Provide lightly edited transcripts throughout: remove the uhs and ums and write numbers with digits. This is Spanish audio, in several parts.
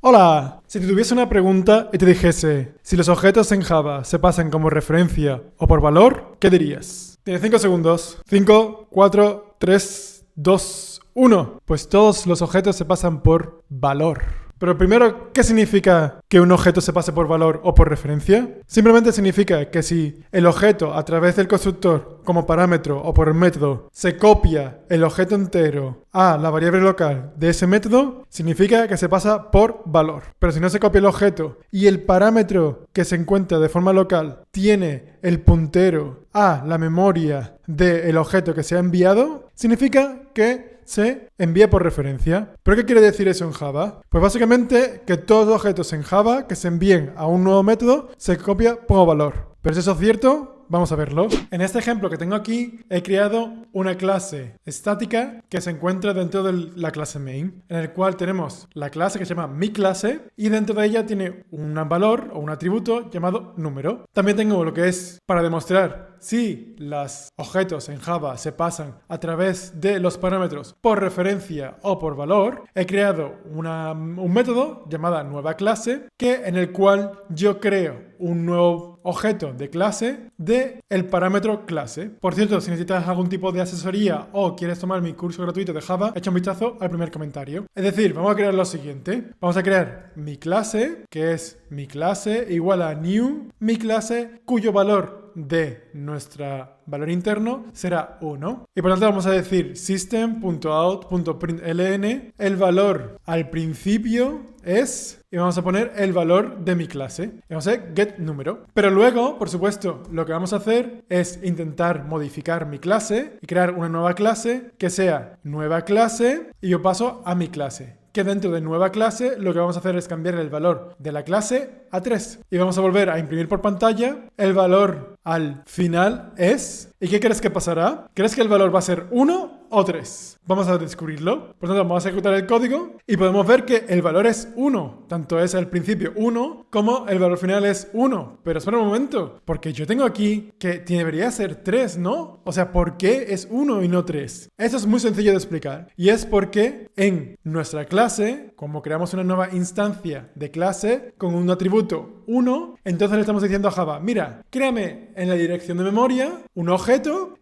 Hola, si te tuviese una pregunta y te dijese, si los objetos en Java se pasan como referencia o por valor, ¿qué dirías? Tienes 5 segundos. 5, 4, 3, 2, 1. Pues todos los objetos se pasan por valor. Pero primero, ¿qué significa que un objeto se pase por valor o por referencia? Simplemente significa que si el objeto a través del constructor como parámetro o por el método se copia el objeto entero a la variable local de ese método, significa que se pasa por valor. Pero si no se copia el objeto y el parámetro que se encuentra de forma local tiene el puntero a la memoria del objeto que se ha enviado, significa que se envía por referencia. ¿Pero qué quiere decir eso en Java? Pues básicamente que todos los objetos en Java que se envíen a un nuevo método se copia por valor. ¿Pero es eso cierto? Vamos a verlo. En este ejemplo que tengo aquí, he creado una clase estática que se encuentra dentro de la clase main, en el cual tenemos la clase que se llama miClase y dentro de ella tiene un valor o un atributo llamado número. También tengo lo que es para demostrar si los objetos en Java se pasan a través de los parámetros por referencia o por valor. He creado un método llamado nueva clase en el cual yo creo un nuevo objeto de clase de el parámetro clase. Por cierto, si necesitas algún tipo de asesoría o quieres tomar mi curso gratuito de Java, echa un vistazo al primer comentario. Es decir, vamos a crear lo siguiente. Vamos a crear mi clase, que es mi clase igual a new, mi clase cuyo valor de nuestro valor interno será 1. Y por lo tanto vamos a decir system.out.println, el valor al principio es, y vamos a poner el valor de mi clase. Y vamos a hacer getNúmero. Pero luego, por supuesto, lo que vamos a hacer es intentar modificar mi clase y crear una nueva clase que sea nueva clase y yo paso a mi clase. Que dentro de nueva clase lo que vamos a hacer es cambiar el valor de la clase a 3. Y vamos a volver a imprimir por pantalla. El valor al final es... ¿Y qué crees que pasará? ¿Crees que el valor va a ser 1 o 3? Vamos a descubrirlo. Por lo tanto, vamos a ejecutar el código y podemos ver que el valor es 1. Tanto es al principio 1 como el valor final es 1. Pero espera un momento, porque yo tengo aquí que debería ser 3, ¿no? O sea, ¿por qué es 1 y no 3? Eso es muy sencillo de explicar. Y es porque en nuestra clase, como creamos una nueva instancia de clase con un atributo 1, entonces le estamos diciendo a Java, mira, créame en la dirección de memoria un objeto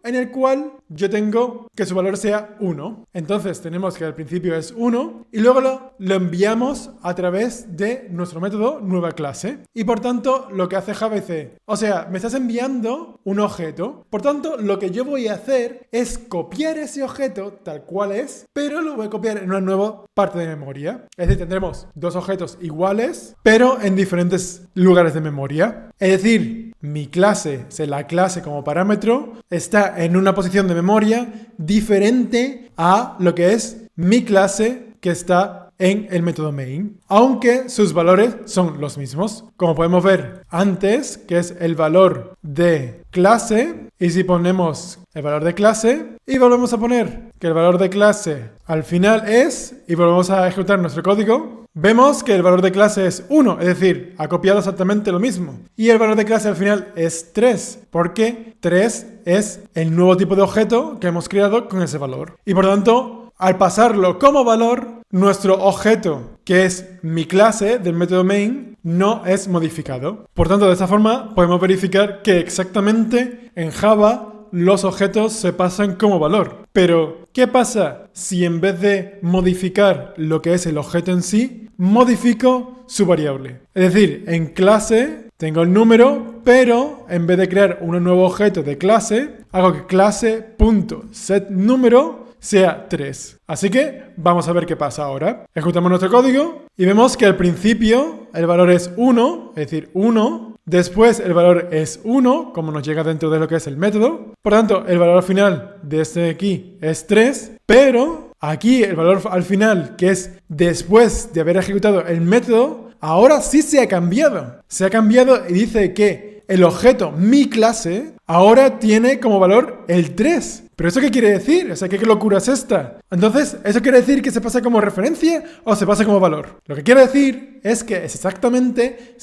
en el cual yo tengo que su valor sea 1. Entonces tenemos que al principio es 1 y luego lo enviamos a través de nuestro método nueva clase. Y por tanto lo que hace Java dice, o sea, me estás enviando un objeto. Por tanto, lo que yo voy a hacer es copiar ese objeto tal cual es, pero lo voy a copiar en una nueva parte de memoria. Es decir, tendremos dos objetos iguales, pero en diferentes lugares de memoria. Es decir, mi clase, la clase como parámetro, está en una posición de memoria diferente a lo que es mi clase que está en el método main, aunque sus valores son los mismos. Como podemos ver antes, que es el valor de clase, y si ponemos el valor de clase y volvemos a poner que el valor de clase al final es, y volvemos a ejecutar nuestro código, vemos que el valor de clase es 1, es decir, ha copiado exactamente lo mismo. Y el valor de clase al final es 3, porque 3 es el nuevo tipo de objeto que hemos creado con ese valor. Y por tanto, al pasarlo como valor, nuestro objeto, que es mi clase del método main, no es modificado. Por tanto, de esta forma podemos verificar que exactamente en Java los objetos se pasan como valor. Pero, ¿qué pasa si en vez de modificar lo que es el objeto en sí, modifico su variable? Es decir, en clase tengo el número, pero en vez de crear un nuevo objeto de clase, hago que clase.setNúmero sea 3. Así que vamos a ver qué pasa ahora. Ejecutamos nuestro código y vemos que al principio el valor es 1, es decir, 1. Después el valor es 1, como nos llega dentro de lo que es el método. Por tanto, el valor final de este aquí es 3, pero aquí el valor al final, que es después de haber ejecutado el método, ahora sí se ha cambiado. Se ha cambiado y dice que el objeto mi clase ahora tiene como valor el 3. ¿Pero eso qué quiere decir? O sea, ¿qué locura es esta? Entonces, ¿eso quiere decir que se pasa como referencia o se pasa como valor? Lo que quiere decir es que se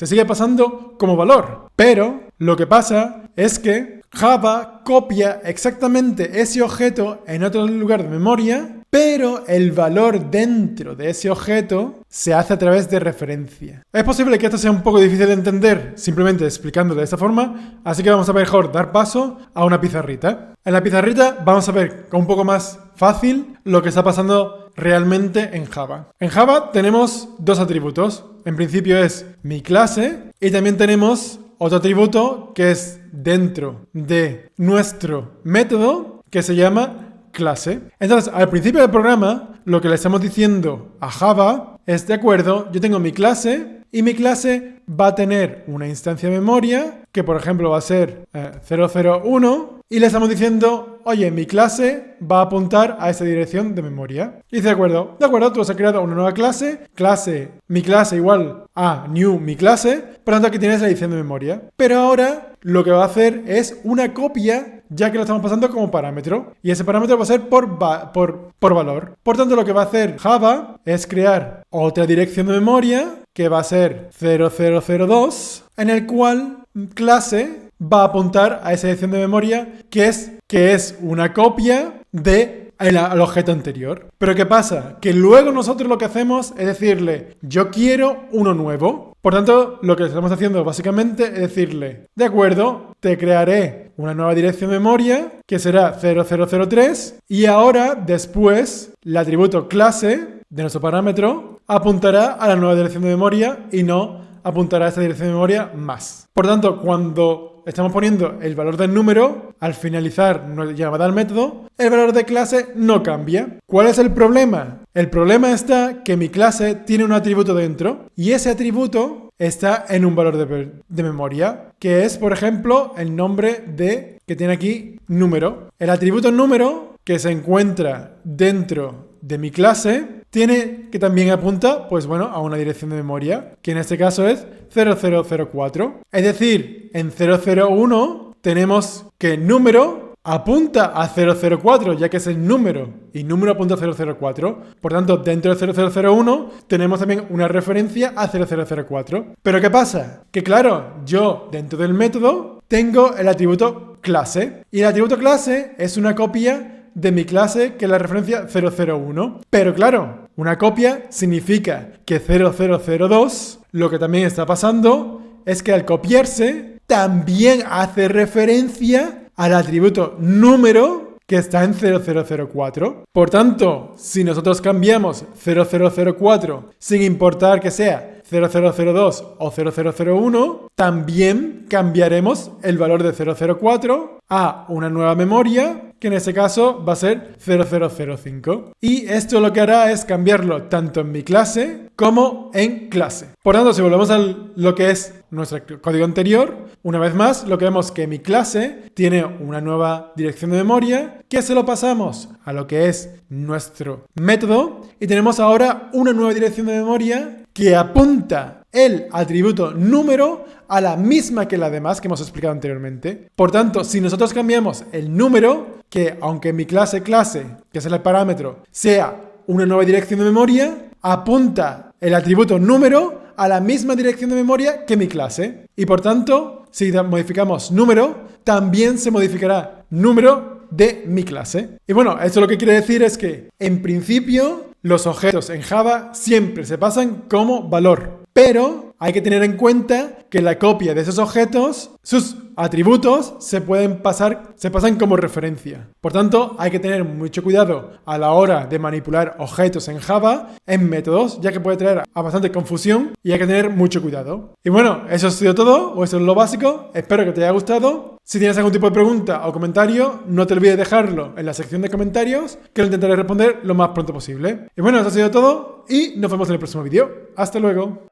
sigue pasando como valor. Pero lo que pasa es que Java copia exactamente ese objeto en otro lugar de memoria pero el valor dentro de ese objeto se hace a través de referencia. Es posible que esto sea un poco difícil de entender simplemente explicándolo de esta forma, así que vamos a mejor dar paso a una pizarrita. En la pizarrita vamos a ver con un poco más fácil lo que está pasando realmente en Java. En Java tenemos dos atributos. En principio es mi clase y también tenemos otro atributo que es dentro de nuestro método que se llama clase. Entonces, al principio del programa, lo que le estamos diciendo a Java es, de acuerdo, yo tengo mi clase y mi clase va a tener una instancia de memoria que, por ejemplo, va a ser 001 y le estamos diciendo, oye, mi clase va a apuntar a esa dirección de memoria. Y dice, de acuerdo, tú has creado una nueva clase, mi clase igual a new mi clase, por lo tanto aquí tienes la dirección de memoria. Pero ahora lo que va a hacer es una copia, ya que lo estamos pasando como parámetro, y ese parámetro va a ser por valor. Por tanto, lo que va a hacer Java es crear otra dirección de memoria, que va a ser 0002, en el cual clase va a apuntar a esa dirección de memoria que es una copia al objeto anterior. Pero ¿qué pasa? Que luego nosotros lo que hacemos es decirle, yo quiero uno nuevo. Por tanto, lo que estamos haciendo básicamente es decirle, de acuerdo, te crearé una nueva dirección de memoria que será 0003 y ahora, después, el atributo clase de nuestro parámetro apuntará a la nueva dirección de memoria y no apuntará a esta dirección de memoria más. Por tanto, cuando estamos poniendo el valor del número, al finalizar nuestra llamada al método, el valor de clase no cambia. ¿Cuál es el problema? El problema está que mi clase tiene un atributo dentro y ese atributo está en un valor de memoria, que es, por ejemplo, el nombre que tiene aquí número. El atributo número que se encuentra dentro de mi clase tiene que también apunta, a una dirección de memoria, que en este caso es 0004. Es decir, en 001 tenemos que número apunta a 004, ya que es el número, y número apunta a 004. Por tanto, dentro de 0001 tenemos también una referencia a 0004. Pero ¿qué pasa? Que claro, yo dentro del método tengo el atributo clase, y el atributo clase es una copia de mi clase que es la referencia 001. Pero claro, una copia significa que 0002, lo que también está pasando es que al copiarse también hace referencia al atributo número que está en 0004. Por tanto, si nosotros cambiamos 0004 sin importar que sea 0002 o 0001, también cambiaremos el valor de 004 a una nueva memoria, que en este caso va a ser 0005. Y esto lo que hará es cambiarlo tanto en mi clase como en clase. Por tanto, si volvemos a lo que es nuestro código anterior, una vez más, lo que vemos es que mi clase tiene una nueva dirección de memoria que se lo pasamos a lo que es nuestro método y tenemos ahora una nueva dirección de memoria que apunta el atributo número a la misma que la demás que hemos explicado anteriormente. Por tanto, si nosotros cambiamos el número, que aunque mi clase, que es el parámetro, sea una nueva dirección de memoria, apunta el atributo número a la misma dirección de memoria que mi clase. Y por tanto, si modificamos número, también se modificará número de mi clase. Y bueno, esto lo que quiere decir es que, en principio, los objetos en Java siempre se pasan como valor. Pero hay que tener en cuenta que la copia de esos objetos, sus atributos, se pasan como referencia. Por tanto, hay que tener mucho cuidado a la hora de manipular objetos en Java en métodos, ya que puede traer a bastante confusión y hay que tener mucho cuidado. Y bueno, eso ha sido todo, o eso es lo básico. Espero que te haya gustado. Si tienes algún tipo de pregunta o comentario, no te olvides dejarlo en la sección de comentarios, que lo intentaré responder lo más pronto posible. Y bueno, eso ha sido todo y nos vemos en el próximo vídeo. Hasta luego.